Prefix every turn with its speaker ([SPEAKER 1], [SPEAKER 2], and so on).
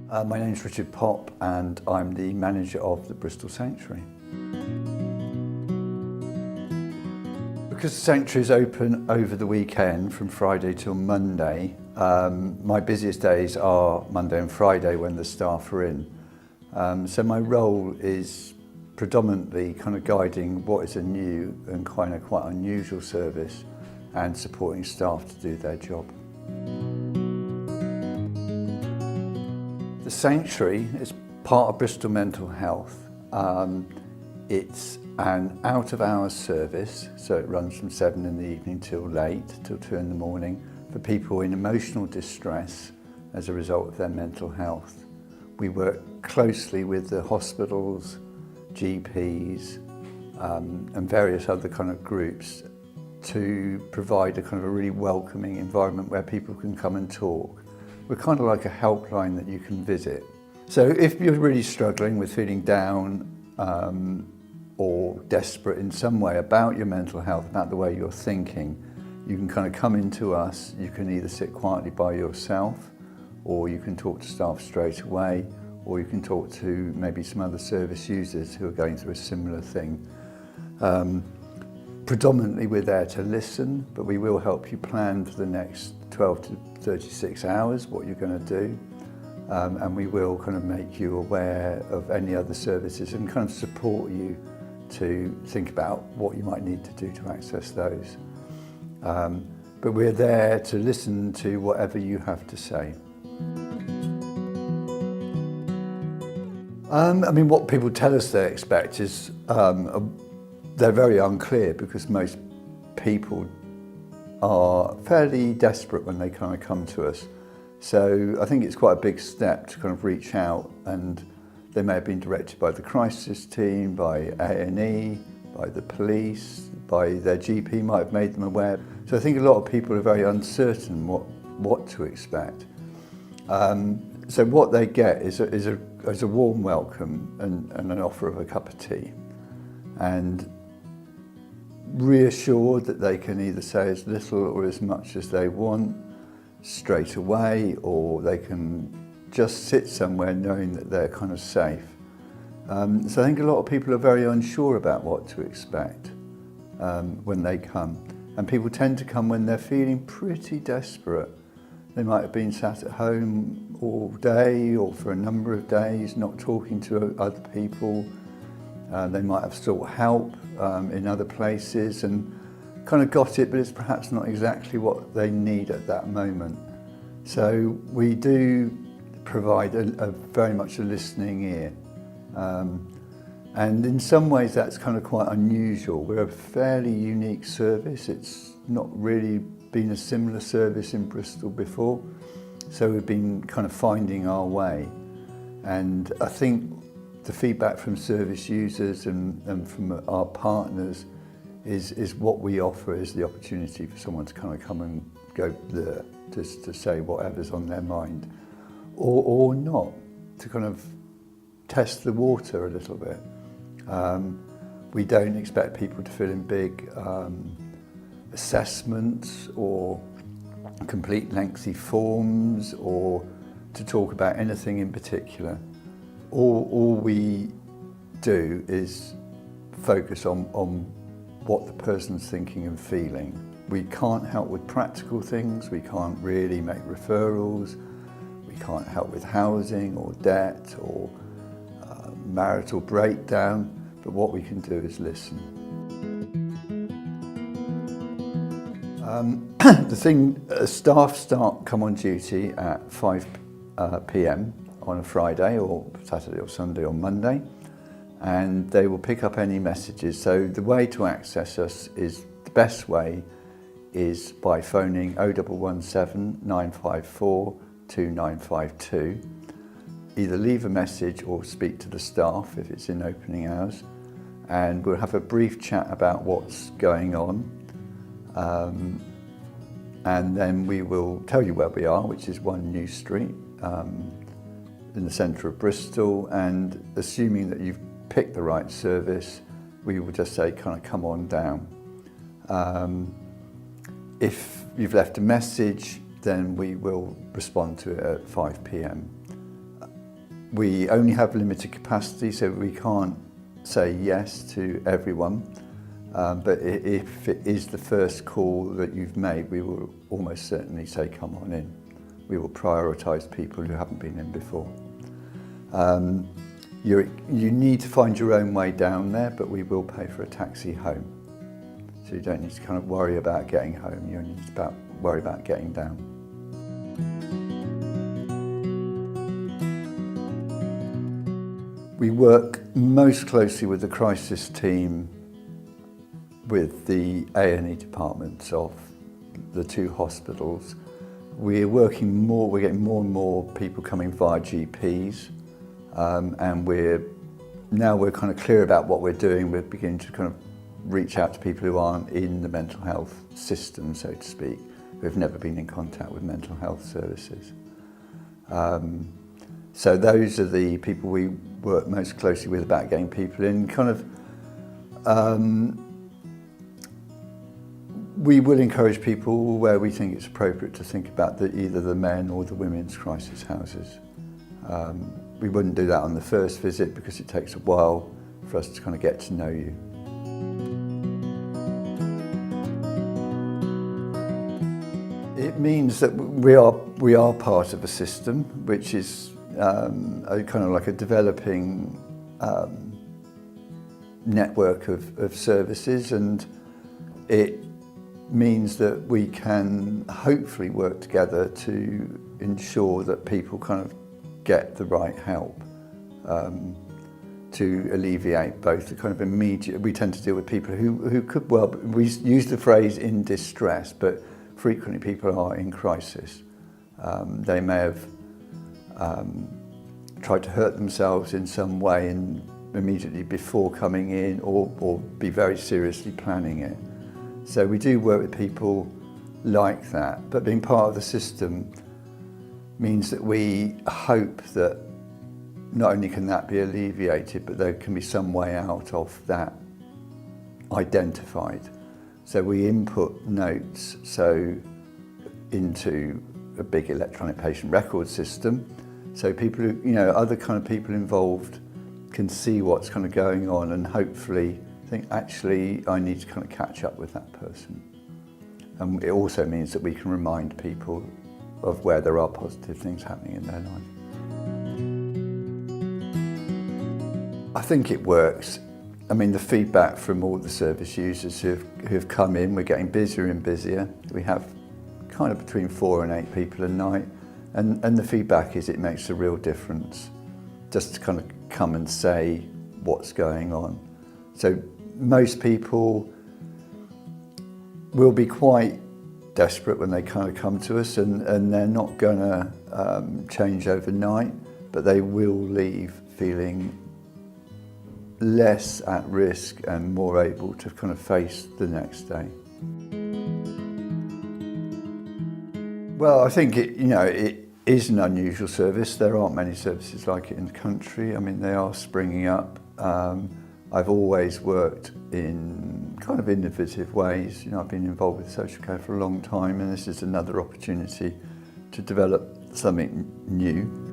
[SPEAKER 1] My name's Richard Popp and I'm the manager of the Bristol Sanctuary. Because the Sanctuary is open over the weekend from Friday till Monday, my busiest days are Monday and Friday when the staff are in. So my role is predominantly kind of guiding what is a new and quite unusual service and supporting staff to do their job. The Sanctuary is part of Bristol Mental Health. It's an out-of-hours service, so it runs from 7 in the evening till late, till 2 in the morning, for people in emotional distress as a result of their mental health. We work closely with the hospitals, GPs, and various other kind of groups to provide a kind of a really welcoming environment where people can come and talk. We're kind of like a helpline that you can visit. So if you're really struggling with feeling down or desperate in some way about your mental health, about the way you're thinking, you can kind of come into us. You can either sit quietly by yourself, or you can talk to staff straight away, or you can talk to maybe some other service users who are going through a similar thing. Predominantly we're there to listen, but we will help you plan for the next 12 to 36 hours what you're going to do, and we will kind of make you aware of any other services and kind of support you to think about what you might need to do to access those. But we're there to listen to whatever you have to say. I mean, what people tell us they expect is they're very unclear, because most people are fairly desperate when they kind of come to us. So I think it's quite a big step to kind of reach out, and they may have been directed by the crisis team, by A&E, by the police, by their GP might have made them aware. So I think a lot of people are very uncertain what to expect. So what they get is a warm welcome and an offer of a cup of tea, and reassured that they can either say as little or as much as they want straight away, or they can just sit somewhere knowing that they're kind of safe. So I think a lot of people are very unsure about what to expect when they come. And people tend to come when they're feeling pretty desperate. They might have been sat at home all day or for a number of days, not talking to other people. They might have sought help in other places and kind of got it, but it's perhaps not exactly what they need at that moment. So we do provide a very much a listening ear. And in some ways that's kind of quite unusual. We're a fairly unique service. It's not really been a similar service in Bristol before. So we've been kind of finding our way. And I think the feedback from service users and from our partners is what we offer is the opportunity for someone to kind of come and go there, just to say whatever's on their mind, or not, to kind of test the water a little bit. We don't expect people to fill in big assessments or complete lengthy forms or to talk about anything in particular. All we do is focus on what the person's thinking and feeling. We can't help with practical things, we can't really make referrals, we can't help with housing or debt or marital breakdown, but what we can do is listen. Staff come on duty at 5 p.m. on a Friday or Saturday or Sunday or Monday, and they will pick up any messages. So the way to access us is, the best way is by phoning 0117 954 2952. Either leave a message or speak to the staff if it's in opening hours, and we'll have a brief chat about what's going on. And then we will tell you where we are, which is 1 New Street in the centre of Bristol, and assuming that you've picked the right service, we will just say kind of come on down. If you've left a message, then we will respond to it at 5 p.m. We only have limited capacity, so we can't say yes to everyone. But if it is the first call that you've made, we will almost certainly say, come on in. We will prioritise people who haven't been in before. You need to find your own way down there, but we will pay for a taxi home. So you don't need to kind of worry about getting home, you only need to worry about getting down. We work most closely with the crisis team with the A&E departments of the two hospitals. We're getting more and more people coming via GPs, and we're kind of clear about what we're doing. We're beginning to kind of reach out to people who aren't in the mental health system, so to speak, who have never been in contact with mental health services. So those are the people we work most closely with about getting people in. We will encourage people where we think it's appropriate to think about either the men or the women's crisis houses. We wouldn't do that on the first visit because it takes a while for us to kind of get to know you. It means that we are part of a system which is kind of like a developing network of services, and it means that we can hopefully work together to ensure that people kind of get the right help to alleviate both the kind of immediate. We tend to deal with people who could, well, we use the phrase in distress, but frequently people are in crisis. They may have tried to hurt themselves in some way immediately before coming in, or be very seriously planning it. So we do work with people like that, but being part of the system means that we hope that not only can that be alleviated, but there can be some way out of that identified. So we input notes into a big electronic patient record system, so people who, other kind of people involved can see what's kind of going on and hopefully think, actually, I need to kind of catch up with that person. And it also means that we can remind people of where there are positive things happening in their life. I think it works. I mean, the feedback from all the service users who've come in, we're getting busier and busier. We have kind of between 4 and 8 people a night, and the feedback is it makes a real difference just to kind of come and say what's going on. So most people will be quite desperate when they kind of come to us, and they're not going to change overnight, but they will leave feeling less at risk and more able to kind of face the next day. Well, I think it is an unusual service. There aren't many services like it in the country. I mean, they are springing up. I've always worked in kind of innovative ways. I've been involved with social care for a long time, and this is another opportunity to develop something new.